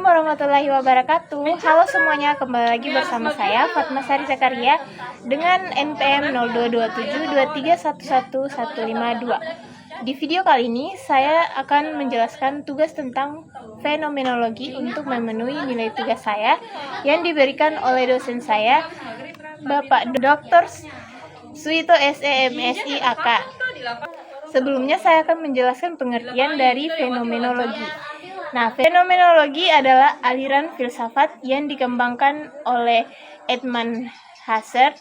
Assalamualaikum warahmatullahi wabarakatuh. Halo semuanya, kembali lagi bersama saya Fatma Sari Zakaria dengan NPM 022723111152. Di video kali ini saya akan menjelaskan tugas tentang fenomenologi untuk memenuhi nilai tugas saya yang diberikan oleh dosen saya, Bapak Dr. Suito SEMSI AK. Sebelumnya saya akan menjelaskan pengertian dari fenomenologi. Nah, fenomenologi adalah aliran filsafat yang dikembangkan oleh Edmund Husserl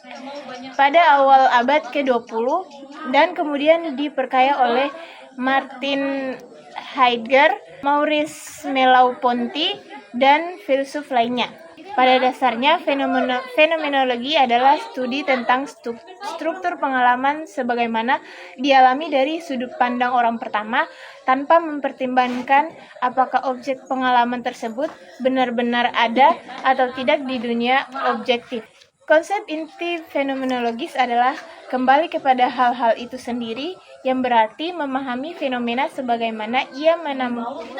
pada awal abad ke-20 dan kemudian diperkaya oleh Martin Heidegger, Maurice Merleau-Ponty, dan filsuf lainnya. Pada dasarnya, fenomenologi adalah studi tentang struktur pengalaman sebagaimana dialami dari sudut pandang orang pertama tanpa mempertimbangkan apakah objek pengalaman tersebut benar-benar ada atau tidak di dunia objektif. Konsep inti fenomenologis adalah kembali kepada hal-hal itu sendiri, yang berarti memahami fenomena sebagaimana ia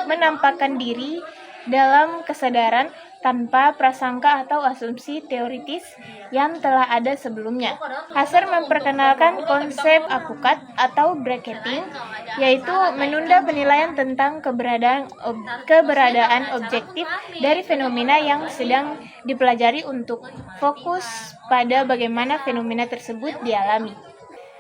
menampakkan diri dalam kesadaran tanpa prasangka atau asumsi teoritis yang telah ada sebelumnya. Husserl memperkenalkan konsep apukat atau bracketing, yaitu menunda penilaian tentang keberadaan objektif dari fenomena yang sedang dipelajari untuk fokus pada bagaimana fenomena tersebut dialami.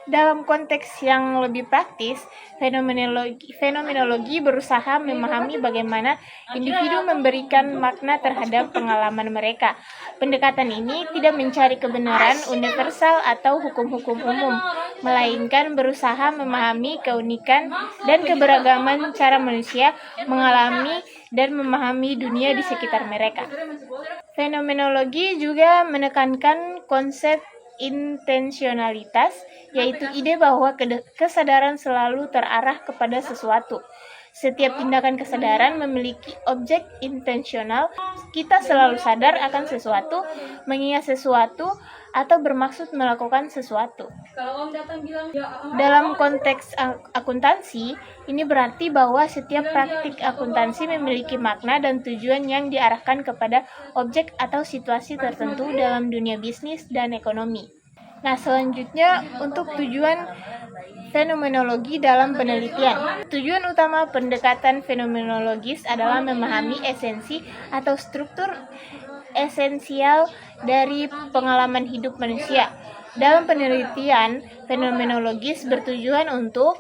Dalam konteks yang lebih praktis, fenomenologi berusaha memahami bagaimana individu memberikan makna terhadap pengalaman mereka. Pendekatan ini tidak mencari kebenaran universal atau hukum-hukum umum, melainkan berusaha memahami keunikan dan keberagaman cara manusia mengalami dan memahami dunia di sekitar mereka. Fenomenologi juga menekankan konsep intensionalitas, yaitu ide bahwa kesadaran selalu terarah kepada sesuatu. Setiap tindakan kesadaran memiliki objek intensional. Kita selalu sadar akan sesuatu, mengingat sesuatu, atau bermaksud melakukan sesuatu. Dalam konteks akuntansi, ini berarti bahwa setiap praktik akuntansi memiliki makna dan tujuan yang diarahkan kepada objek atau situasi tertentu dalam dunia bisnis dan ekonomi. Nah, selanjutnya untuk tujuan fenomenologi dalam penelitian. Tujuan utama pendekatan fenomenologis adalah memahami esensi atau struktur esensial dari pengalaman hidup manusia. Dalam penelitian, fenomenologis bertujuan untuk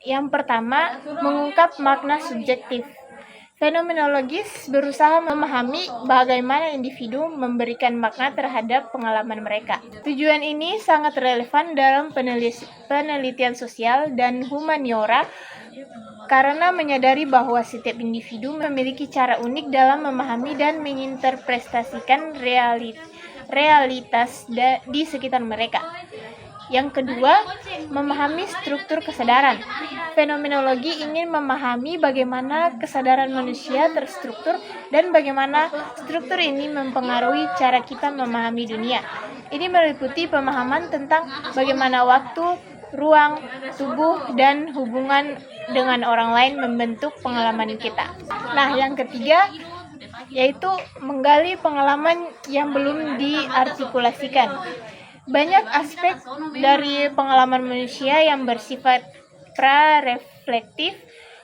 yang pertama, mengungkap makna subjektif. Fenomenologis berusaha memahami bagaimana individu memberikan makna terhadap pengalaman mereka. Tujuan ini sangat relevan dalam penelitian sosial dan humaniora karena menyadari bahwa setiap individu memiliki cara unik dalam memahami dan menginterpretasikan realitas di sekitar mereka. Yang kedua, memahami struktur kesadaran. Fenomenologi ingin memahami bagaimana kesadaran manusia terstruktur dan bagaimana struktur ini mempengaruhi cara kita memahami dunia. Ini meliputi pemahaman tentang bagaimana waktu, ruang, tubuh, dan hubungan dengan orang lain membentuk pengalaman kita. Nah, yang ketiga, yaitu menggali pengalaman yang belum diartikulasikan. Banyak aspek dari pengalaman manusia yang bersifat pra-reflektif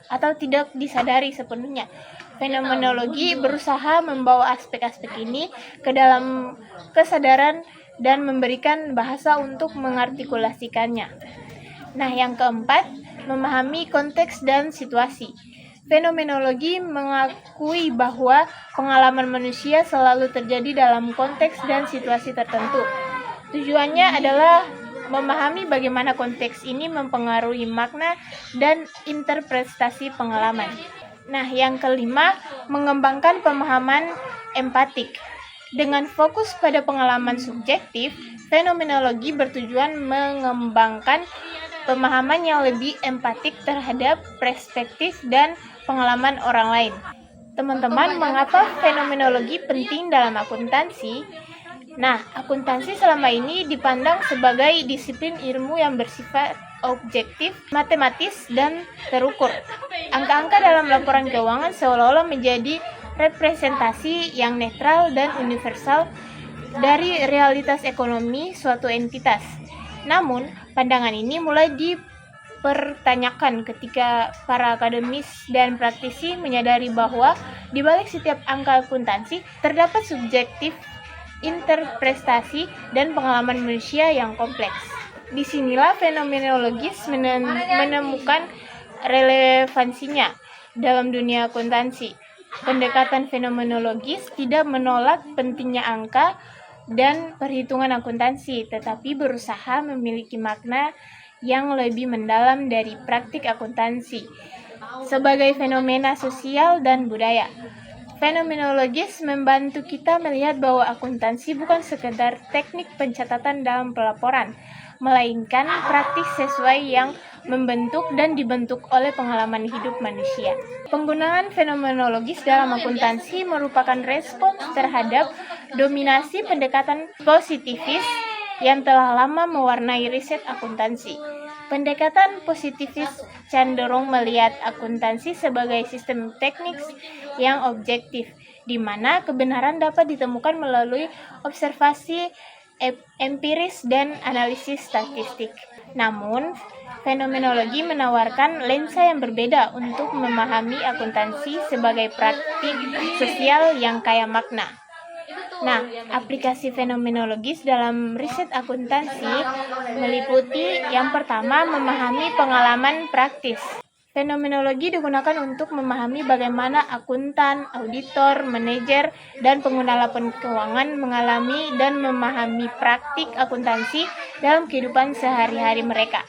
atau tidak disadari sepenuhnya. Fenomenologi berusaha membawa aspek-aspek ini ke dalam kesadaran dan memberikan bahasa untuk mengartikulasikannya. Nah, yang keempat, memahami konteks dan situasi. Fenomenologi mengakui bahwa pengalaman manusia selalu terjadi dalam konteks dan situasi tertentu. Tujuannya adalah memahami bagaimana konteks ini mempengaruhi makna dan interpretasi pengalaman. Nah, yang kelima, mengembangkan pemahaman empatik. Dengan fokus pada pengalaman subjektif, fenomenologi bertujuan mengembangkan pemahaman yang lebih empatik terhadap perspektif dan pengalaman orang lain. Teman-teman, mengapa fenomenologi penting dalam akuntansi? Nah, akuntansi selama ini dipandang sebagai disiplin ilmu yang bersifat objektif, matematis, dan terukur. Angka-angka dalam laporan keuangan seolah-olah menjadi representasi yang netral dan universal dari realitas ekonomi suatu entitas. Namun, pandangan ini mulai dipertanyakan ketika para akademis dan praktisi menyadari bahwa di balik setiap angka akuntansi terdapat subjektif, interpretasi, dan pengalaman manusia yang kompleks. Disinilah fenomenologis menemukan relevansinya dalam dunia akuntansi. Pendekatan fenomenologis tidak menolak pentingnya angka dan perhitungan akuntansi, tetapi berusaha memiliki makna yang lebih mendalam dari praktik akuntansi sebagai fenomena sosial dan budaya. Fenomenologis membantu kita melihat bahwa akuntansi bukan sekedar teknik pencatatan dalam pelaporan, melainkan praktik sesuai yang membentuk dan dibentuk oleh pengalaman hidup manusia. Penggunaan fenomenologis dalam akuntansi merupakan respons terhadap dominasi pendekatan positifis yang telah lama mewarnai riset akuntansi. Pendekatan positifis cenderung melihat akuntansi sebagai sistem teknik yang objektif, di mana kebenaran dapat ditemukan melalui observasi empiris dan analisis statistik. Namun, fenomenologi menawarkan lensa yang berbeda untuk memahami akuntansi sebagai praktik sosial yang kaya makna. Nah, aplikasi fenomenologis dalam riset akuntansi meliputi yang pertama, memahami pengalaman praktis. Fenomenologi digunakan untuk memahami bagaimana akuntan, auditor, manajer, dan pengguna laporan keuangan mengalami dan memahami praktik akuntansi dalam kehidupan sehari-hari mereka.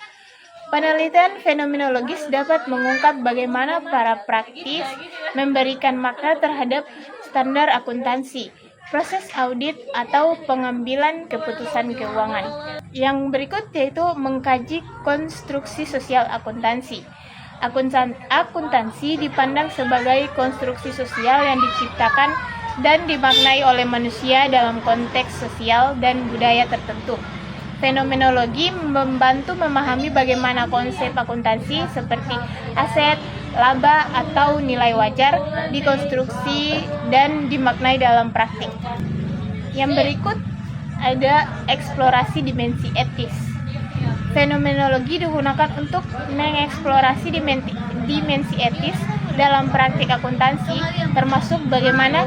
Penelitian fenomenologis dapat mengungkap bagaimana para praktis memberikan makna terhadap standar akuntansi, proses audit, atau pengambilan keputusan keuangan. Yang berikut yaitu mengkaji konstruksi sosial akuntansi. Akuntansi dipandang sebagai konstruksi sosial yang diciptakan dan dimaknai oleh manusia dalam konteks sosial dan budaya tertentu. Fenomenologi membantu memahami bagaimana konsep akuntansi seperti aset, laba, atau nilai wajar dikonstruksi dan dimaknai dalam praktik. Yang berikut ada eksplorasi dimensi etis. Fenomenologi digunakan untuk mengeksplorasi dimensi etis dalam praktik akuntansi, termasuk bagaimana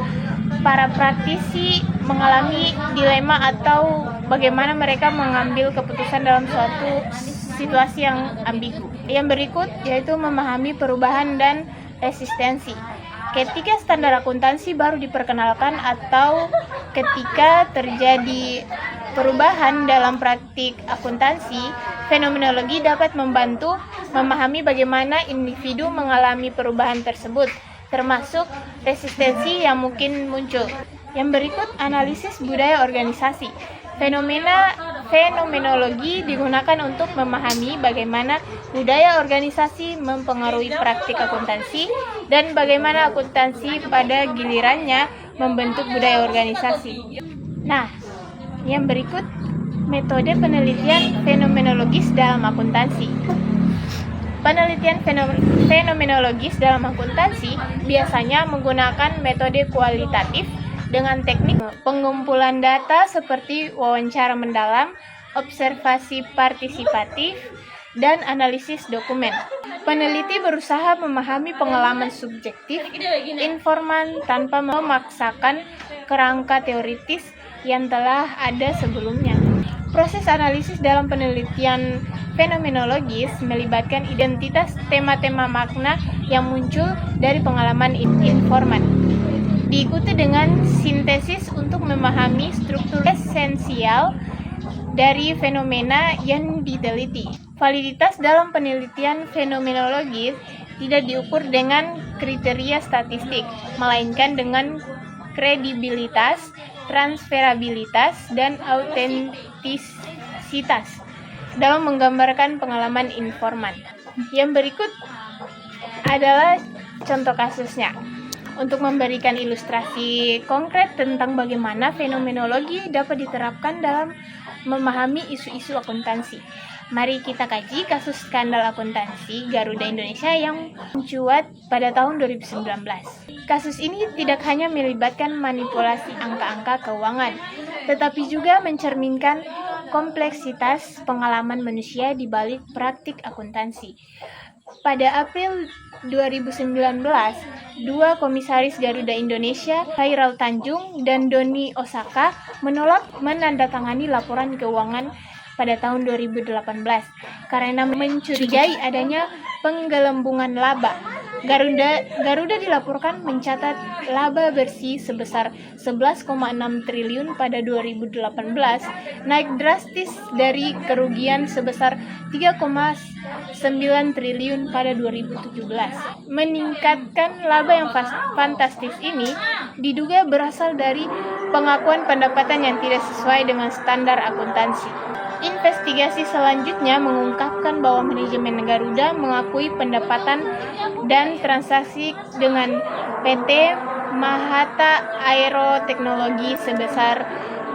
para praktisi mengalami dilema atau bagaimana mereka mengambil keputusan dalam suatu situasi yang ambigu. Yang berikut yaitu memahami perubahan dan resistensi. Ketika standar akuntansi baru diperkenalkan atau ketika terjadi perubahan dalam praktik akuntansi, fenomenologi dapat membantu memahami bagaimana individu mengalami perubahan tersebut, termasuk resistensi yang mungkin muncul. Yang berikut analisis budaya organisasi. Fenomenologi digunakan untuk memahami bagaimana budaya organisasi mempengaruhi praktik akuntansi dan bagaimana akuntansi pada gilirannya membentuk budaya organisasi. Nah, yang berikut metode penelitian fenomenologis dalam akuntansi. Penelitian fenomenologis dalam akuntansi biasanya menggunakan metode kualitatif dengan teknik pengumpulan data seperti wawancara mendalam, observasi partisipatif, dan analisis dokumen. Peneliti berusaha memahami pengalaman subjektif informan tanpa memaksakan kerangka teoritis yang telah ada sebelumnya. Proses analisis dalam penelitian fenomenologis melibatkan identitas tema-tema makna yang muncul dari pengalaman informan, diikuti dengan sintesis untuk memahami struktur esensial dari fenomena yang diteliti. Validitas dalam penelitian fenomenologis tidak diukur dengan kriteria statistik, melainkan dengan kredibilitas, transferabilitas, dan autentisitas dalam menggambarkan pengalaman informan. Yang berikut adalah contoh kasusnya. untuk memberikan ilustrasi konkret tentang bagaimana fenomenologi dapat diterapkan dalam memahami isu-isu akuntansi. Mari kita kaji kasus skandal akuntansi Garuda Indonesia yang mencuat pada tahun 2019. Kasus ini tidak hanya melibatkan manipulasi angka-angka keuangan, tetapi juga mencerminkan kompleksitas pengalaman manusia di balik praktik akuntansi. Pada April 2019, dua komisaris Garuda Indonesia, Khairal Tanjung dan Doni Osaka, menolak menandatangani laporan keuangan pada tahun 2018 karena mencurigai adanya penggelembungan laba. Garuda dilaporkan mencatat laba bersih sebesar 11,6 triliun pada 2018, naik drastis dari kerugian sebesar 3,9 triliun pada 2017. Meningkatkan laba yang fantastis ini diduga berasal dari pengakuan pendapatan yang tidak sesuai dengan standar akuntansi. Investigasi selanjutnya mengungkapkan bahwa manajemen Garuda mengakui pendapatan dan transaksi dengan PT Mahata Aero Teknologi sebesar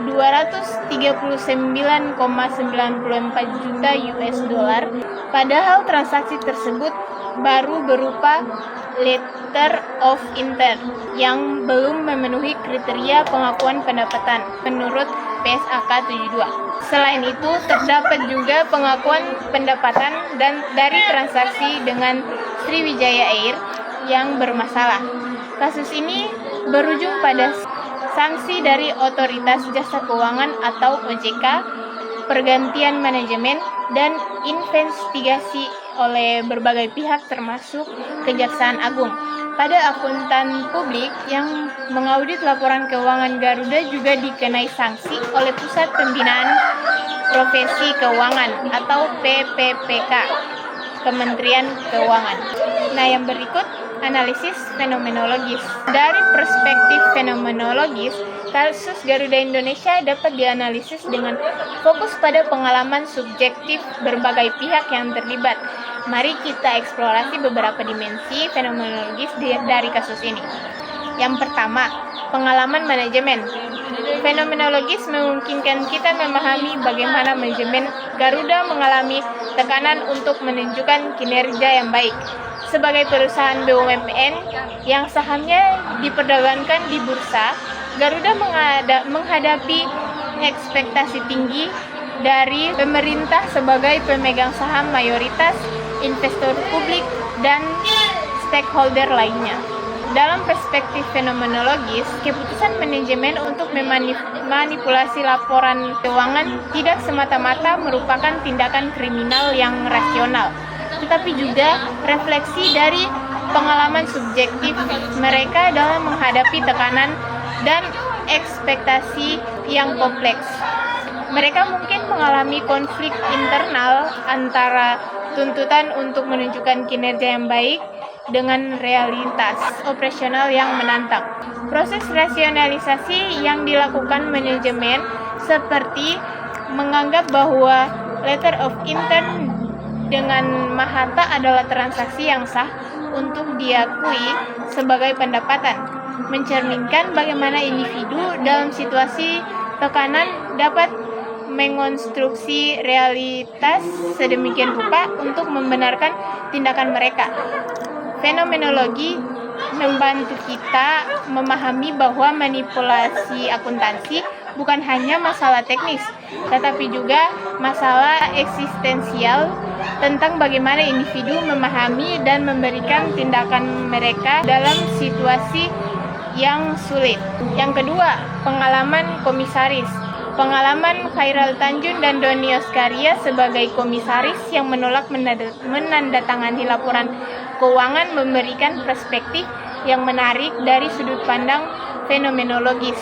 239,94 juta US dollar, padahal transaksi tersebut baru berupa letter of intent yang belum memenuhi kriteria pengakuan pendapatan menurut PSAK 72. Selain itu, terdapat juga pengakuan pendapatan dan dari transaksi dengan Sriwijaya Air yang bermasalah. Kasus ini berujung pada sanksi dari Otoritas Jasa Keuangan atau OJK, pergantian manajemen, dan investigasi oleh berbagai pihak termasuk Kejaksaan Agung. Pada akuntan publik yang mengaudit laporan keuangan Garuda juga dikenai sanksi oleh Pusat Pembinaan Profesi Keuangan atau PPPK, Kementerian Keuangan. Nah, yang berikut analisis fenomenologis. Dari perspektif fenomenologis, kasus Garuda Indonesia dapat dianalisis dengan fokus pada pengalaman subjektif berbagai pihak yang terlibat. Mari kita eksplorasi beberapa dimensi fenomenologis dari kasus ini. Yang pertama, pengalaman manajemen. Fenomenologis memungkinkan kita memahami bagaimana manajemen Garuda mengalami tekanan untuk menunjukkan kinerja yang baik. Sebagai perusahaan BUMN yang sahamnya diperdagangkan di bursa, Garuda menghadapi ekspektasi tinggi dari pemerintah sebagai pemegang saham mayoritas, investor publik, dan stakeholder lainnya. Dalam perspektif fenomenologis, keputusan manajemen untuk memanipulasi laporan keuangan tidak semata-mata merupakan tindakan kriminal yang rasional, tetapi juga refleksi dari pengalaman subjektif mereka dalam menghadapi tekanan dan ekspektasi yang kompleks. Mereka mungkin mengalami konflik internal antara tuntutan untuk menunjukkan kinerja yang baik dengan realitas operasional yang menantang. Proses rasionalisasi yang dilakukan manajemen seperti menganggap bahwa letter of intent dengan Mahata adalah transaksi yang sah untuk diakui sebagai pendapatan, mencerminkan bagaimana individu dalam situasi tekanan dapat mengonstruksi realitas sedemikian rupa untuk membenarkan tindakan mereka. Fenomenologi membantu kita memahami bahwa manipulasi akuntansi bukan hanya masalah teknis, tetapi juga masalah eksistensial tentang bagaimana individu memahami dan memberikan tindakan mereka dalam situasi yang sulit. Yang kedua, pengalaman komisaris. Pengalaman Khairal Tanjung dan Doni Oscaria sebagai komisaris yang menolak menandatangani laporan keuangan memberikan perspektif yang menarik dari sudut pandang fenomenologis.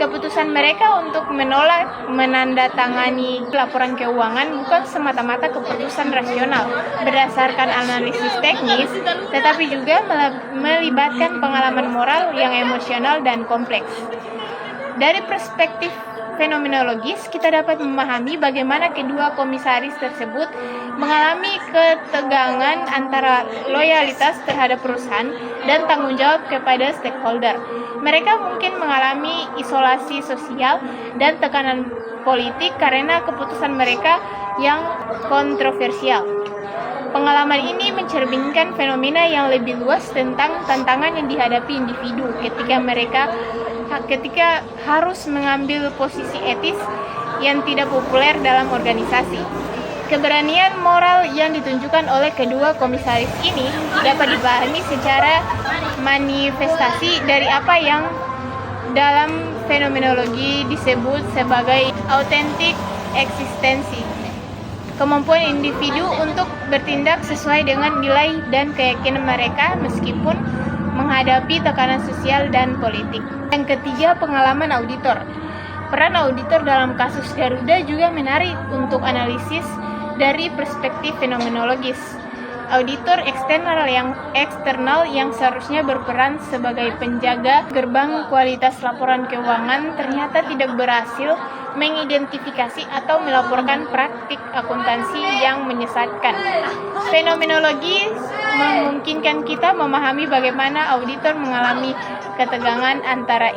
Keputusan mereka untuk menolak menandatangani laporan keuangan bukan semata-mata keputusan rasional berdasarkan analisis teknis, tetapi juga melibatkan pengalaman moral yang emosional dan kompleks. Dari perspektif fenomenologis, kita dapat memahami bagaimana kedua komisaris tersebut mengalami ketegangan antara loyalitas terhadap perusahaan dan tanggung jawab kepada stakeholder. Mereka mungkin mengalami isolasi sosial dan tekanan politik karena keputusan mereka yang kontroversial. Pengalaman ini mencerminkan fenomena yang lebih luas tentang tantangan yang dihadapi individu ketika harus mengambil posisi etis yang tidak populer dalam organisasi. Keberanian moral yang ditunjukkan oleh kedua komisaris ini dapat dipahami secara manifestasi dari apa yang dalam fenomenologi disebut sebagai autentik eksistensi. Kemampuan individu untuk bertindak sesuai dengan nilai dan keyakinan mereka meskipun menghadapi tekanan sosial dan politik. Yang ketiga, pengalaman auditor. Peran auditor dalam kasus Garuda juga menarik untuk analisis dari perspektif fenomenologis. Auditor eksternal yang seharusnya berperan sebagai penjaga gerbang kualitas laporan keuangan ternyata tidak berhasil mengidentifikasi atau melaporkan praktik akuntansi yang menyesatkan. Fenomenologi memungkinkan kita memahami bagaimana auditor mengalami ketegangan antara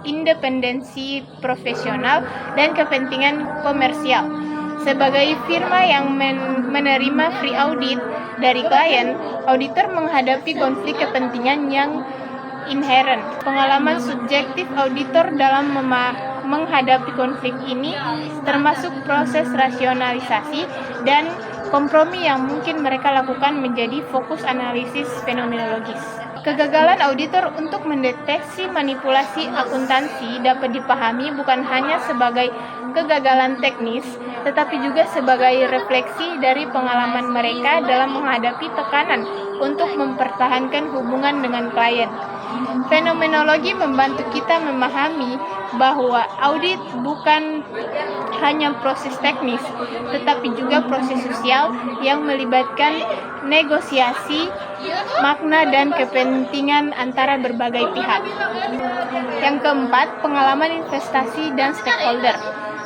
independensi profesional dan kepentingan komersial. Sebagai firma yang menerima free audit dari klien, auditor menghadapi konflik kepentingan yang inheren. Pengalaman subjektif auditor dalam menghadapi konflik ini termasuk proses rasionalisasi dan kompromi yang mungkin mereka lakukan menjadi fokus analisis fenomenologis. Kegagalan auditor untuk mendeteksi manipulasi akuntansi dapat dipahami bukan hanya sebagai kegagalan teknis, tetapi juga sebagai refleksi dari pengalaman mereka dalam menghadapi tekanan untuk mempertahankan hubungan dengan klien. Fenomenologi membantu kita memahami bahwa audit bukan hanya proses teknis, tetapi juga proses sosial yang melibatkan negosiasi, makna, dan kepentingan antara berbagai pihak. Yang keempat, pengalaman investasi dan stakeholder.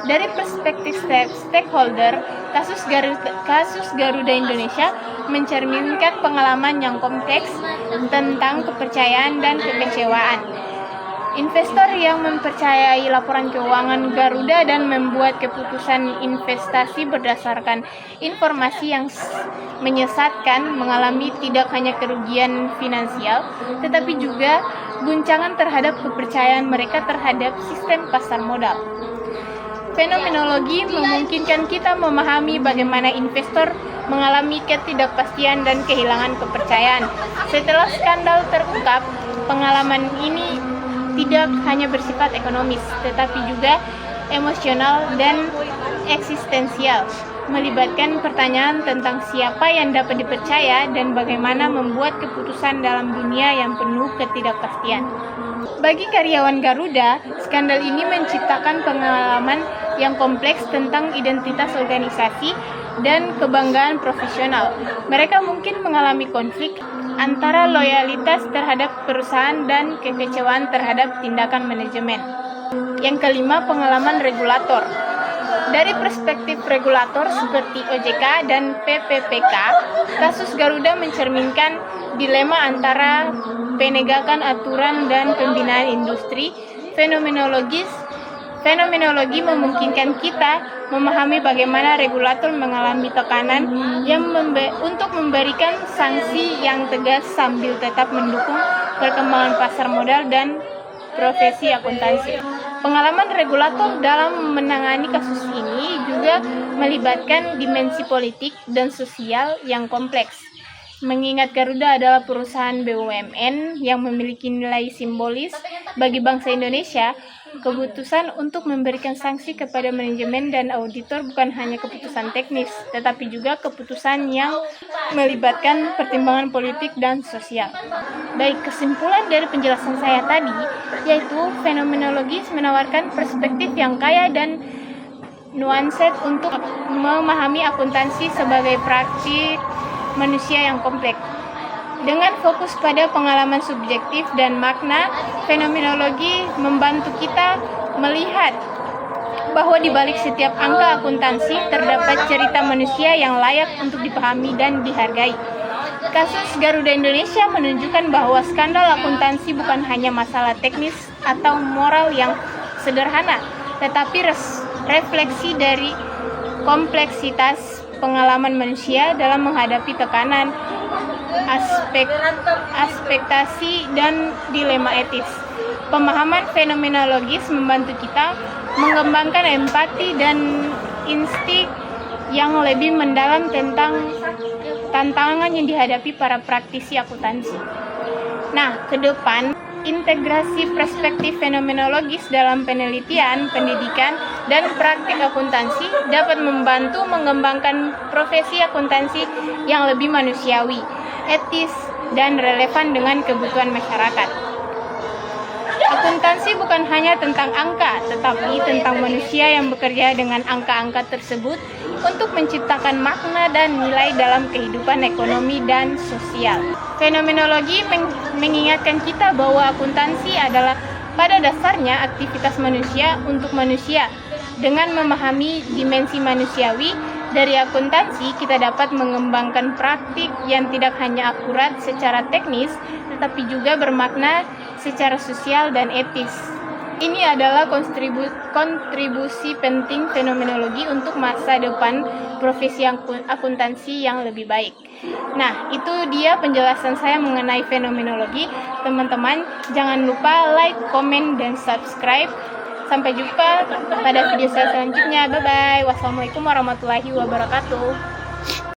Dari perspektif stakeholder, kasus Garuda Indonesia mencerminkan pengalaman yang kompleks tentang kepercayaan dan kekecewaan. Investor yang mempercayai laporan keuangan Garuda dan membuat keputusan investasi berdasarkan informasi yang menyesatkan mengalami tidak hanya kerugian finansial, tetapi juga guncangan terhadap kepercayaan mereka terhadap sistem pasar modal. Fenomenologi memungkinkan kita memahami bagaimana investor mengalami ketidakpastian dan kehilangan kepercayaan. Setelah skandal terungkap, pengalaman ini tidak hanya bersifat ekonomis, tetapi juga emosional dan eksistensial, melibatkan pertanyaan tentang siapa yang dapat dipercaya dan bagaimana membuat keputusan dalam dunia yang penuh ketidakpastian. Bagi karyawan Garuda, skandal ini menciptakan pengalaman yang kompleks tentang identitas organisasi dan kebanggaan profesional. Mereka mungkin mengalami konflik antara loyalitas terhadap perusahaan dan kekecewaan terhadap tindakan manajemen. Yang kelima, pengalaman regulator. Dari perspektif regulator seperti OJK dan PPPK, kasus Garuda mencerminkan dilema antara penegakan aturan dan pembinaan industri. Fenomenologi memungkinkan kita memahami bagaimana regulator mengalami tekanan untuk memberikan sanksi yang tegas sambil tetap mendukung perkembangan pasar modal dan profesi akuntansi. Pengalaman regulator dalam menangani kasus ini juga melibatkan dimensi politik dan sosial yang kompleks. Mengingat Garuda adalah perusahaan BUMN yang memiliki nilai simbolis bagi bangsa Indonesia, keputusan untuk memberikan sanksi kepada manajemen dan auditor bukan hanya keputusan teknis, tetapi juga keputusan yang melibatkan pertimbangan politik dan sosial. Baik, kesimpulan dari penjelasan saya tadi, yaitu fenomenologi menawarkan perspektif yang kaya dan nuansa untuk memahami akuntansi sebagai praktik manusia yang kompleks. Dengan fokus pada pengalaman subjektif dan makna, fenomenologi membantu kita melihat bahwa di balik setiap angka akuntansi terdapat cerita manusia yang layak untuk dipahami dan dihargai. Kasus Garuda Indonesia menunjukkan bahwa skandal akuntansi bukan hanya masalah teknis atau moral yang sederhana, tetapi refleksi dari kompleksitas pengalaman manusia dalam menghadapi tekanan, ekspektasi, dan dilema etis. Pemahaman fenomenologis membantu kita mengembangkan empati dan insting yang lebih mendalam tentang tantangan yang dihadapi para praktisi akuntansi. Nah, ke depan, integrasi perspektif fenomenologis dalam penelitian, pendidikan, dan praktik akuntansi dapat membantu mengembangkan profesi akuntansi yang lebih manusiawi, etis, dan relevan dengan kebutuhan masyarakat. Akuntansi bukan hanya tentang angka, tetapi tentang manusia yang bekerja dengan angka-angka tersebut untuk menciptakan makna dan nilai dalam kehidupan ekonomi dan sosial. Fenomenologi mengingatkan kita bahwa akuntansi adalah pada dasarnya aktivitas manusia untuk manusia. Dengan memahami dimensi manusiawi dari akuntansi, kita dapat mengembangkan praktik yang tidak hanya akurat secara teknis, tetapi juga bermakna secara sosial dan etis. Ini adalah kontribusi penting fenomenologi untuk masa depan profesi akuntansi yang lebih baik. Nah, itu dia penjelasan saya mengenai fenomenologi. Teman-teman, jangan lupa like, komen, dan subscribe. Sampai jumpa pada video saya selanjutnya. Bye-bye. Wassalamualaikum warahmatullahi wabarakatuh.